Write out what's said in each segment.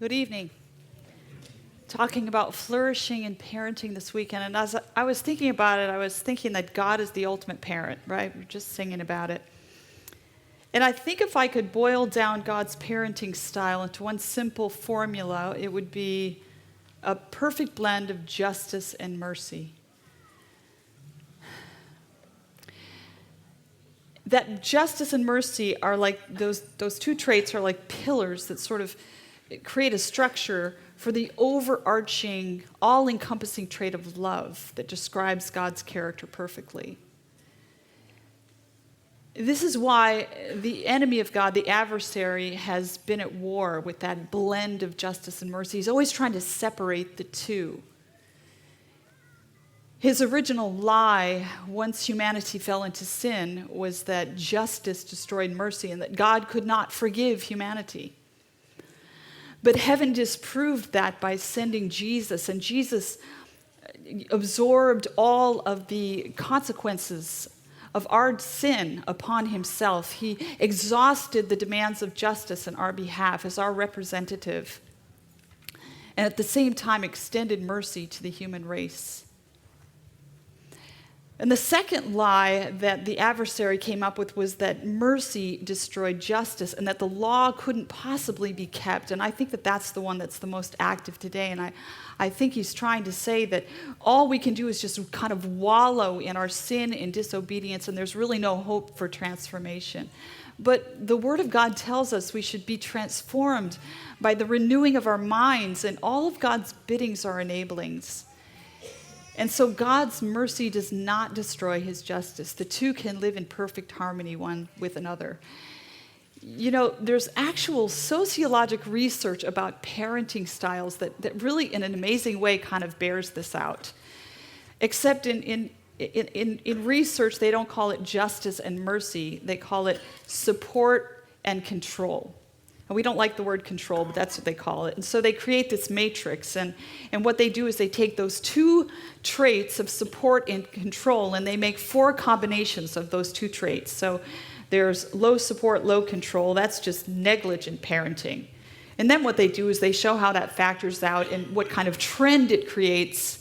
Good evening. Talking about flourishing and parenting this weekend, and as I was thinking about it, I was thinking that God is the ultimate parent, right? We're just singing about it. And I think if I could boil down God's parenting style into one simple formula, it would be a perfect blend of justice and mercy. That justice and mercy are like those two traits are like pillars that sort of create a structure for the overarching, all-encompassing trait of love that describes God's character perfectly. This is why the enemy of God, the adversary, has been at war with that blend of justice and mercy. He's always trying to separate the two. His original lie, once humanity fell into sin, was that justice destroyed mercy and that God could not forgive humanity. But heaven disproved that by sending Jesus, and Jesus absorbed all of the consequences of our sin upon himself. He exhausted the demands of justice on our behalf as our representative, and at the same time extended mercy to the human race. And the second lie that the adversary came up with was that mercy destroyed justice and that the law couldn't possibly be kept. And I think that that's the one that's the most active today. And I think he's trying to say that all we can do is just kind of wallow in our sin and disobedience, and there's really no hope for transformation. But the Word of God tells us we should be transformed by the renewing of our minds, and all of God's biddings are enablings. And so God's mercy does not destroy his justice. The two can live in perfect harmony one with another. You know, there's actual sociologic research about parenting styles that really, in an amazing way, kind of bears this out. Except in research, they don't call it justice and mercy. They call it support and control. And we don't like the word control, but that's what they call it. And so they create this matrix. And what they do is they take those two traits of support and control, and they make 4 combinations of those two traits. So there's low support, low control. That's just negligent parenting. And then what they do is they show how that factors out and what kind of trend it creates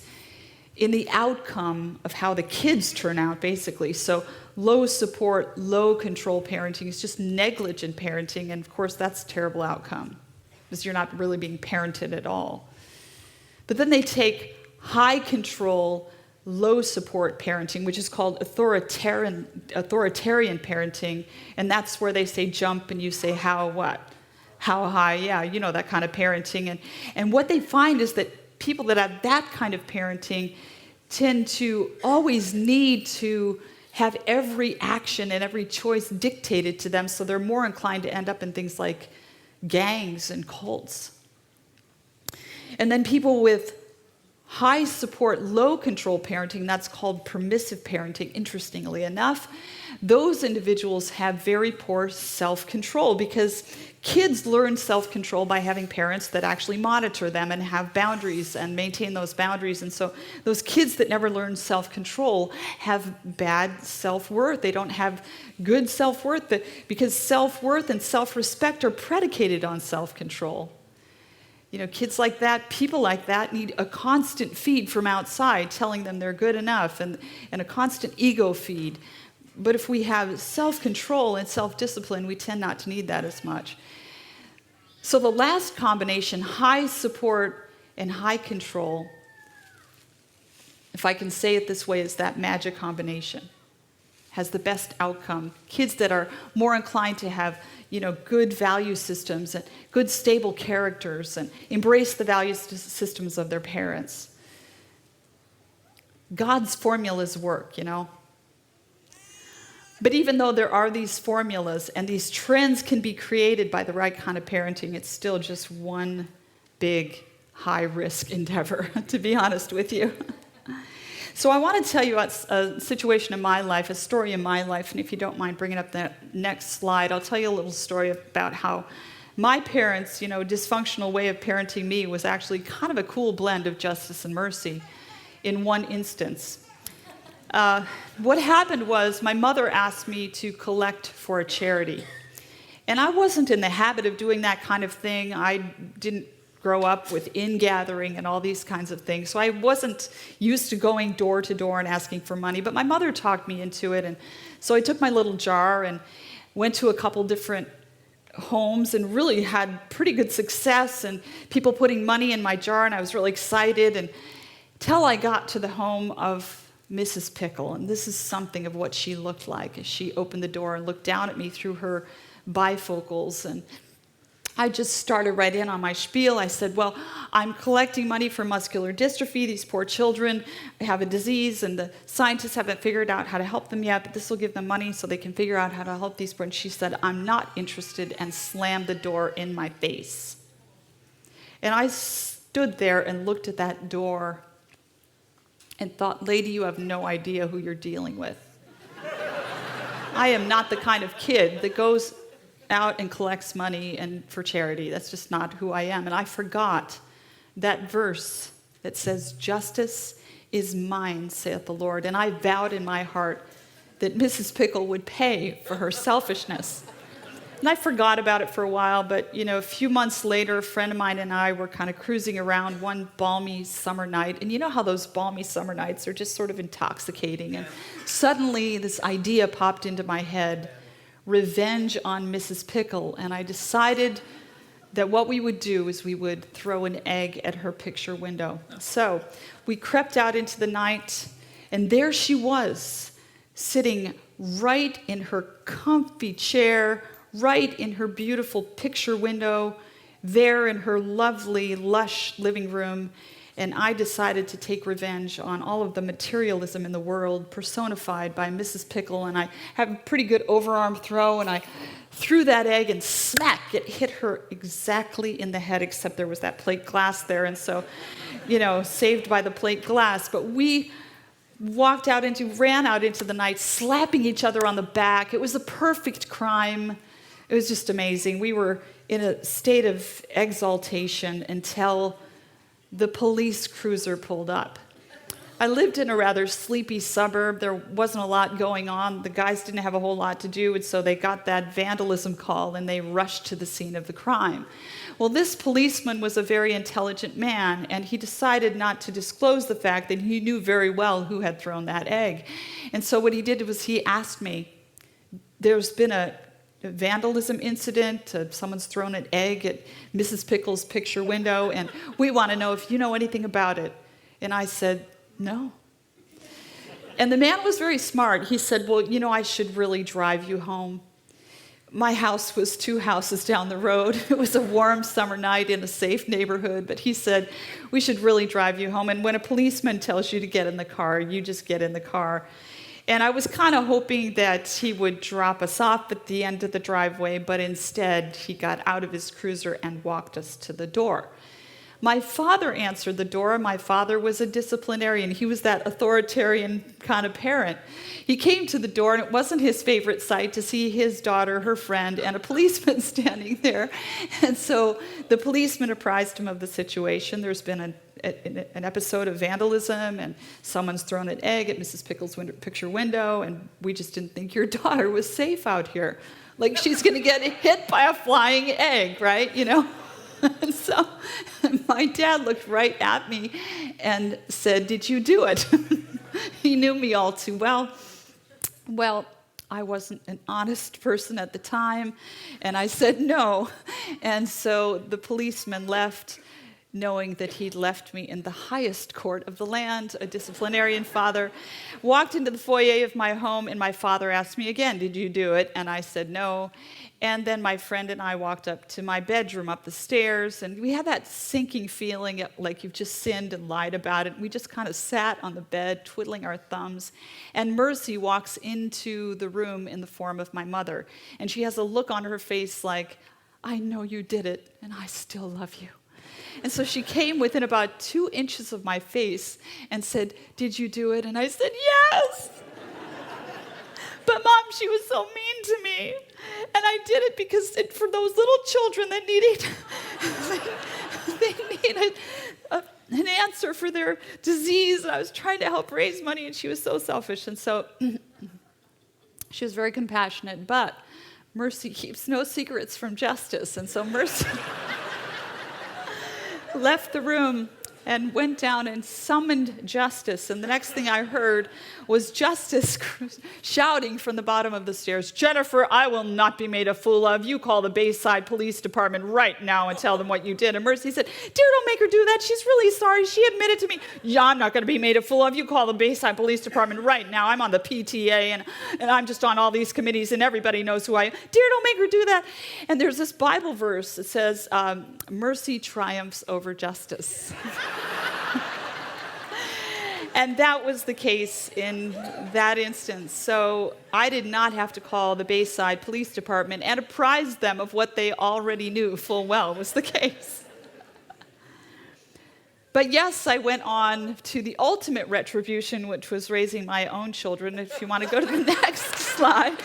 in the outcome of how the kids turn out, basically. So low support, low control parenting is just negligent parenting, and of course that's a terrible outcome because you're not really being parented at all. But then they take high control, low support parenting, which is called authoritarian parenting, and that's where they say jump and you say how, what? How high? Yeah, you know, that kind of parenting. And what they find is that people that have that kind of parenting tend to always need to have every action and every choice dictated to them, so they're more inclined to end up in things like gangs and cults. And then people with high support, low control parenting, that's called permissive parenting, interestingly enough, those individuals have very poor self-control because kids learn self-control by having parents that actually monitor them and have boundaries and maintain those boundaries. And so those kids that never learn self-control have bad self-worth. They don't have good self-worth because self-worth and self-respect are predicated on self-control. You know, kids like that, people like that need a constant feed from outside telling them they're good enough and a constant ego feed. But if we have self-control and self-discipline, we tend not to need that as much. So the last combination, high support and high control, if I can say it this way, is that magic combination. Has the best outcome. Kids that are more inclined to have, you know, good value systems and good stable characters and embrace the value systems of their parents. God's formulas work, you know. But even though there are these formulas and these trends can be created by the right kind of parenting, it's still just one big high-risk endeavor, to be honest with you. So I want to tell you about a situation in my life, a story in my life, and if you don't mind bringing up that next slide, I'll tell you a little story about how my parents, you know, dysfunctional way of parenting me was actually kind of a cool blend of justice and mercy in one instance. What happened was my mother asked me to collect for a charity. And I wasn't in the habit of doing that kind of thing. I didn't grow up with ingathering and all these kinds of things. So I wasn't used to going door to door and asking for money, but my mother talked me into it. And so I took my little jar and went to a couple different homes and really had pretty good success and people putting money in my jar, and I was really excited until I got to the home of Mrs. Pickle. And this is something of what she looked like as she opened the door and looked down at me through her bifocals. And I just started right in on my spiel. I said, well, I'm collecting money for muscular dystrophy. These poor children have a disease, and the scientists haven't figured out how to help them yet, but this will give them money so they can figure out how to help these poor. And she said, I'm not interested, and slammed the door in my face. And I stood there and looked at that door and thought, lady, you have no idea who you're dealing with. I am not the kind of kid that goes out and collects money and for charity. That's just not who I am. And I forgot that verse that says, justice is mine, saith the Lord. And I vowed in my heart that Mrs. Pickle would pay for her selfishness. And I forgot about it for a while, but a few months later, a friend of mine and I were kind of cruising around one balmy summer night. And you know how those balmy summer nights are just sort of intoxicating. And suddenly this idea popped into my head, revenge on Mrs. Pickle. And I decided that what we would do is we would throw an egg at her picture window. So we crept out into the night, and there she was, sitting right in her comfy chair, right in her beautiful picture window, there in her lovely, lush living room. And I decided to take revenge on all of the materialism in the world personified by Mrs. Pickle. And I have a pretty good overarm throw, and I threw that egg, and smack, it hit her exactly in the head, except there was that plate glass there. And so, saved by the plate glass. But we ran out into the night, slapping each other on the back. It was a perfect crime. It was just amazing. We were in a state of exaltation until the police cruiser pulled up. I lived in a rather sleepy suburb. There wasn't a lot going on. The guys didn't have a whole lot to do, and so they got that vandalism call, and they rushed to the scene of the crime. Well, this policeman was a very intelligent man, and he decided not to disclose the fact that he knew very well who had thrown that egg. And so what he did was he asked me, there's been a vandalism incident, someone's thrown an egg at Mrs. Pickle's picture window, and we want to know if you know anything about it. And I said, no. And the man was very smart. He said, well, I should really drive you home. My house was 2 houses down the road. It was a warm summer night in a safe neighborhood, but he said, we should really drive you home. And when a policeman tells you to get in the car, you just get in the car. And I was kind of hoping that he would drop us off at the end of the driveway, but instead he got out of his cruiser and walked us to the door. My father answered the door. My father was a disciplinarian. He was that authoritarian kind of parent. He came to the door, and it wasn't his favorite sight to see his daughter, her friend, and a policeman standing there. And so the policeman apprised him of the situation. There's been an episode of vandalism, and someone's thrown an egg at Mrs. Pickle's picture window, and we just didn't think your daughter was safe out here. Like, she's going to get hit by a flying egg, right? And so my dad looked right at me and said, did you do it? He knew me all too well. Well, I wasn't an honest person at the time, and I said no. And so the policeman left, knowing that he'd left me in the highest court of the land, a disciplinarian father. Walked into the foyer of my home, and my father asked me again, did you do it? And I said no. And then my friend and I walked up to my bedroom, up the stairs, and we had that sinking feeling like you've just sinned and lied about it. We just kind of sat on the bed, twiddling our thumbs, and Mercy walks into the room in the form of my mother. And she has a look on her face like, I know you did it, and I still love you. And so she came within about 2 inches of my face and said, did you do it? And I said, yes. But Mom, she was so mean to me. And I did it because for those little children that needed, they needed an answer for their disease. And I was trying to help raise money, and she was so selfish. And so she was very compassionate. But Mercy keeps no secrets from justice. And so left the room and went down and summoned Justice. And the next thing I heard was Justice shouting from the bottom of the stairs, "Jennifer, I will not be made a fool of. You call the Bayside Police Department right now and tell them what you did." And Mercy said, "Dear, don't make her do that. She's really sorry. She admitted to me." "Yeah, I'm not going to be made a fool of. You call the Bayside Police Department right now. I'm on the PTA and I'm just on all these committees and everybody knows who I am. Dear, don't make her do that." And there's this Bible verse that says, mercy triumphs over justice. And that was the case in that instance. So I did not have to call the Bayside Police Department and apprise them of what they already knew full well was the case. But yes, I went on to the ultimate retribution, which was raising my own children. If you want to go to the next slide.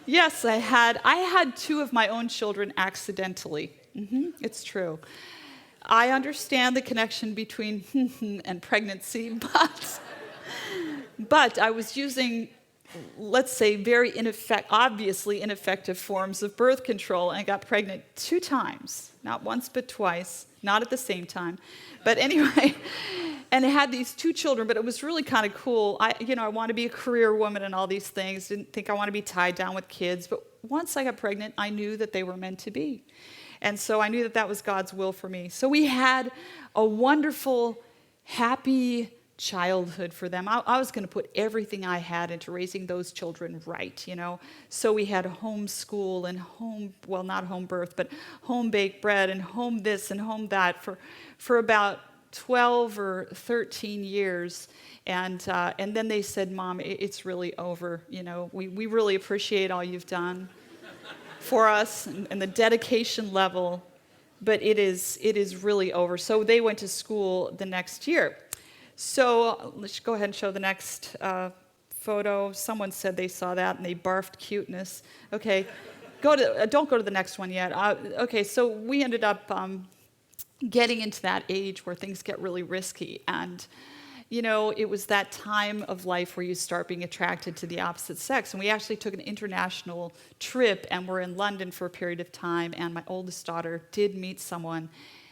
Yes, I had two of my own children accidentally. It's true. I understand the connection between and pregnancy, but I was using, let's say, very obviously ineffective forms of birth control and got pregnant 2 times, not once but twice, not at the same time. But anyway, and I had these 2 children, but it was really kind of cool. I want to be a career woman and all these things. Didn't think I want to be tied down with kids, but once I got pregnant, I knew that they were meant to be. And so I knew that that was God's will for me. So we had a wonderful, happy childhood for them. I was going to put everything I had into raising those children right, So we had homeschool and not home birth, but home baked bread and home this and home that for about 12 or 13 years. And then they said, "Mom, it's really over. We really appreciate all you've done for us and the dedication level, but it is really over." So they went to school the next year. So let's go ahead and show the next photo. Someone said they saw that and they barfed cuteness. Okay, don't go to the next one yet. Okay, so we ended up getting into that age where things get really risky, and it was that time of life where you start being attracted to the opposite sex. And we actually took an international trip and were in London for a period of time. And my oldest daughter did meet someone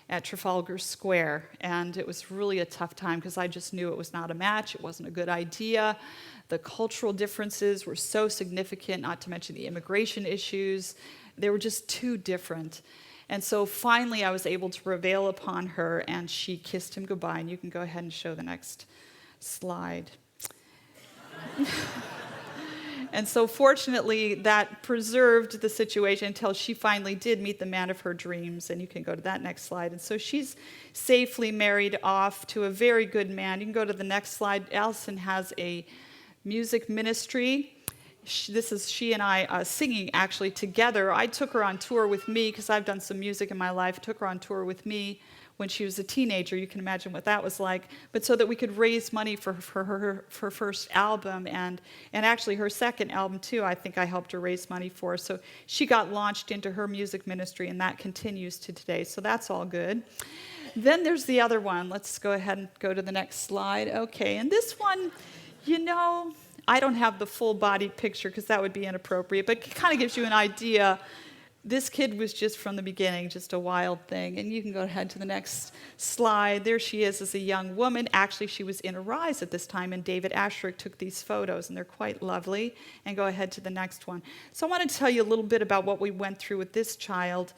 at Trafalgar Square. And it was really a tough time because I just knew it was not a match. It wasn't a good idea. The cultural differences were so significant, not to mention the immigration issues. They were just too different. And so finally I was able to prevail upon her, and she kissed him goodbye. And you can go ahead and show the next slide. And so fortunately that preserved the situation until she finally did meet the man of her dreams. And you can go to that next slide. And so she's safely married off to a very good man. You can go to the next slide. Allison has a music ministry. This is she and I singing actually together. I took her on tour with me because I've done some music in my life. Took her on tour with me when she was a teenager. You can imagine what that was like. But so that we could raise money for her first album and actually her second album too. I think I helped her raise money for. So she got launched into her music ministry, and that continues to today. So that's all good. Then there's the other one. Let's go ahead and go to the next slide. Okay, and this one, I don't have the full body picture because that would be inappropriate, but it kind of gives you an idea. This kid was just from the beginning, just a wild thing. And you can go ahead to the next slide. There she is as a young woman. Actually, she was in Arise at this time, and David Asherick took these photos, and they're quite lovely. And go ahead to the next one. So I want to tell you a little bit about what we went through with this child.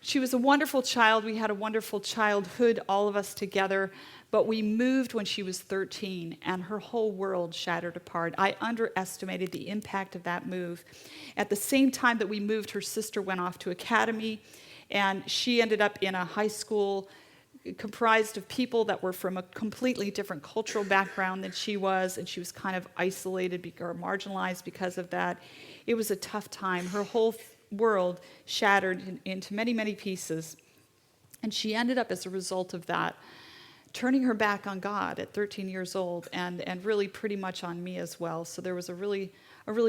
She was a wonderful child. We had a wonderful childhood, all of us together. But we moved when she was 13, and her whole world shattered apart. I underestimated the impact of that move. At the same time that we moved, her sister went off to academy, and she ended up in a high school comprised of people that were from a completely different cultural background than she was, and she was kind of isolated or marginalized because of that. It was a tough time. Her whole world shattered into many, many pieces. And she ended up, as a result of that, turning her back on God at 13 years old, and really pretty much on me as well. So there was a really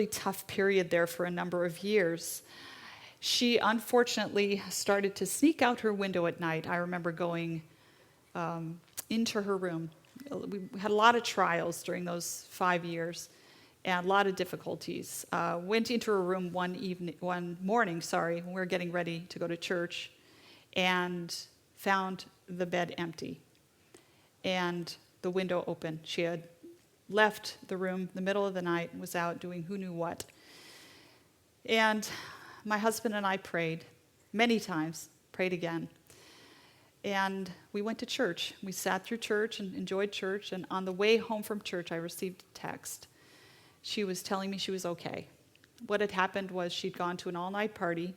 tough period there for a number of years. She unfortunately started to sneak out her window at night. I remember going into her room. We had a lot of trials during those 5 years and a lot of difficulties. Went into her room one morning, when we were getting ready to go to church, and found the bed empty and the window open. She had left the room in the middle of the night, was out doing who knew what. And my husband and I prayed many times, prayed again. And we went to church. We sat through church and enjoyed church. And on the way home from church, I received a text. She was telling me she was okay. What had happened was she'd gone to an all-night party,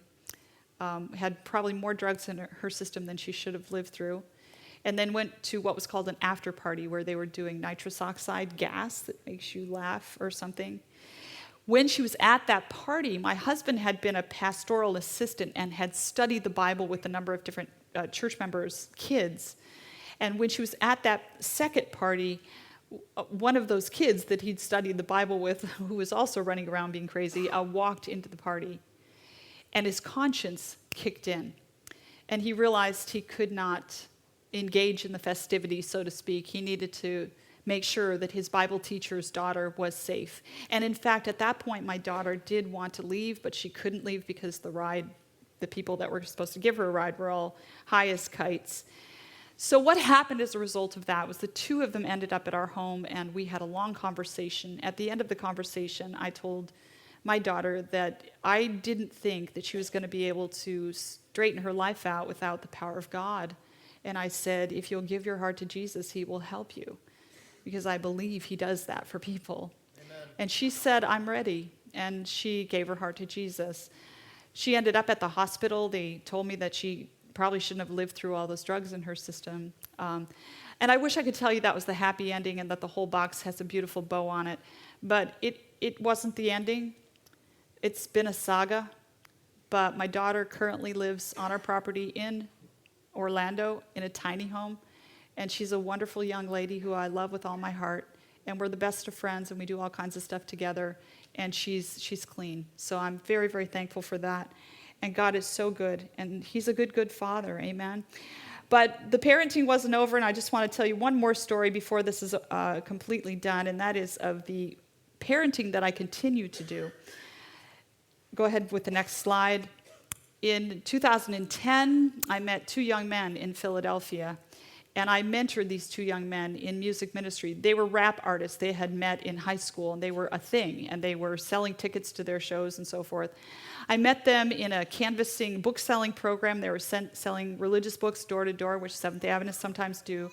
had probably more drugs in her system than she should have lived through, and then went to what was called an after party where they were doing nitrous oxide gas that makes you laugh or something. When she was at that party, my husband had been a pastoral assistant and had studied the Bible with a number of different church members' kids. And when she was at that second party, one of those kids that he'd studied the Bible with, who was also running around being crazy, walked into the party. And his conscience kicked in. And he realized he could not engage in the festivities, so to speak. He needed to make sure that his Bible teacher's daughter was safe. And in fact, at that point, my daughter did want to leave, but she couldn't leave because the people that were supposed to give her a ride were all high as kites. So what happened as a result of that was the two of them ended up at our home, and we had a long conversation. At the end of the conversation, I told my daughter that I didn't think that she was going to be able to straighten her life out without the power of God. And I said, if you'll give your heart to Jesus, he will help you, because I believe he does that for people. Amen. And she said, I'm ready. And she gave her heart to Jesus. She ended up at the hospital. They told me that she probably shouldn't have lived through all those drugs in her system. And I wish I could tell you that was the happy ending and that the whole box has a beautiful bow on it. But it wasn't the ending. It's been a saga. But my daughter currently lives on our property in Orlando in a tiny home. And she's a wonderful young lady who I love with all my heart. And we're the best of friends, and we do all kinds of stuff together. And she's clean. So I'm very, very thankful for that. And God is so good. And he's a good, good father. Amen. But the parenting wasn't over, and I just want to tell you one more story before this is completely done, and that is of the parenting that I continue to do. Go ahead with the next slide. In 2010, I met two young men in Philadelphia. And I mentored these two young men in music ministry. They were rap artists. They had met in high school, and they were a thing, and they were selling tickets to their shows and so forth. I met them in a canvassing book-selling program. They were selling religious books door to door, which Seventh-day Adventists sometimes do.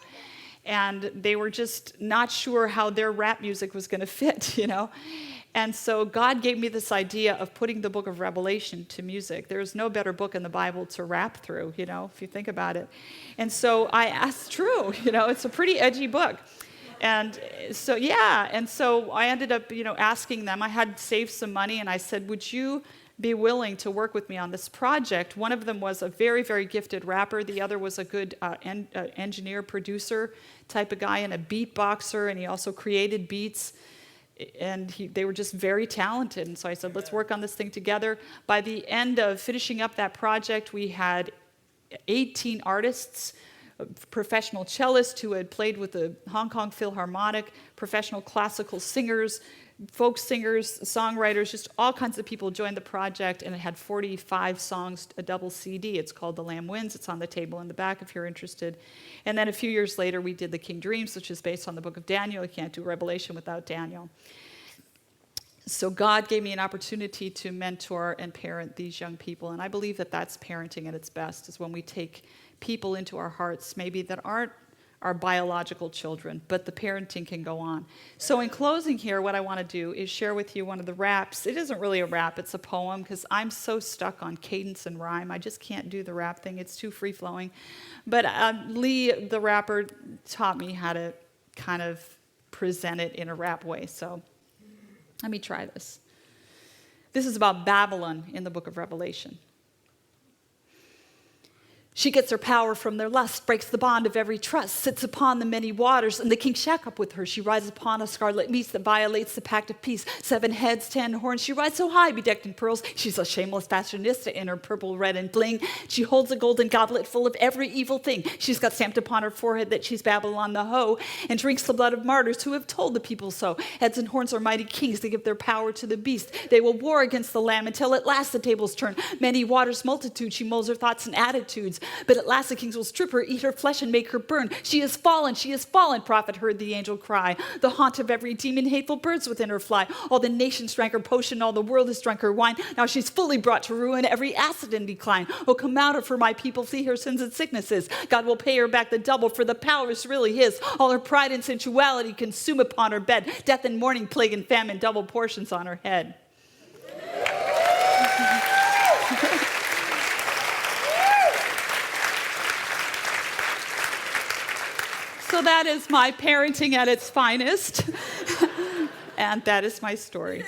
And they were just not sure how their rap music was going to fit, you know. And so God gave me this idea of putting the book of Revelation to music. There's no better book in the Bible to rap through, you know, if you think about it. And so I asked, true, you know, it's a pretty edgy book. And so, yeah, and so I ended up, you know, asking them. I had saved some money, and I said, would you be willing to work with me on this project? One of them was a very, very gifted rapper. The other was a good engineer, producer type of guy, and a beatboxer, and he also created beats. And they were just very talented. And so I said, let's work on this thing together. By the end of finishing up that project, we had 18 artists, professional cellists who had played with the Hong Kong Philharmonic, professional classical singers, folk singers, songwriters, just all kinds of people joined the project, and it had 45 songs, a double CD. It's called The Lamb Wins. It's on the table in the back if you're interested. And then a few years later, we did The King Dreams, which is based on the book of Daniel. You can't do Revelation without Daniel. So God gave me an opportunity to mentor and parent these young people, and I believe that that's parenting at its best, is when we take people into our hearts, maybe that aren't our biological children, but the parenting can go on. So in closing here, what I want to do is share with you one of the raps. It isn't really a rap, it's a poem, because I'm so stuck on cadence and rhyme. I just can't do the rap thing. It's too free-flowing. But Lee, the rapper, taught me how to kind of present it in a rap way. So let me try this. This is about Babylon in the book of Revelation. She gets her power from their lust, breaks the bond of every trust, sits upon the many waters, and the king shack up with her. She rides upon a scarlet beast that violates the pact of peace. 7 heads, 10 horns, she rides so high, bedecked in pearls. She's a shameless fashionista in her purple, red, and bling. She holds a golden goblet full of every evil thing. She's got stamped upon her forehead that she's Babylon the hoe, and drinks the blood of martyrs who have told the people so. Heads and horns are mighty kings. They give their power to the beast. They will war against the Lamb until at last the tables turn. Many waters multitude. She molds her thoughts and attitudes. But at last the kings will strip her, eat her flesh, and make her burn. She has fallen, prophet heard the angel cry. The haunt of every demon, hateful birds within her fly. All the nations drank her potion, all the world has drunk her wine. Now she's fully brought to ruin, every acid in decline. Oh, come out of her, my people, flee her sins and sicknesses. God will pay her back the double, for the power is really his. All her pride and sensuality consume upon her bed. Death and mourning, plague and famine, double portions on her head. So that is my parenting at its finest. And that is my story.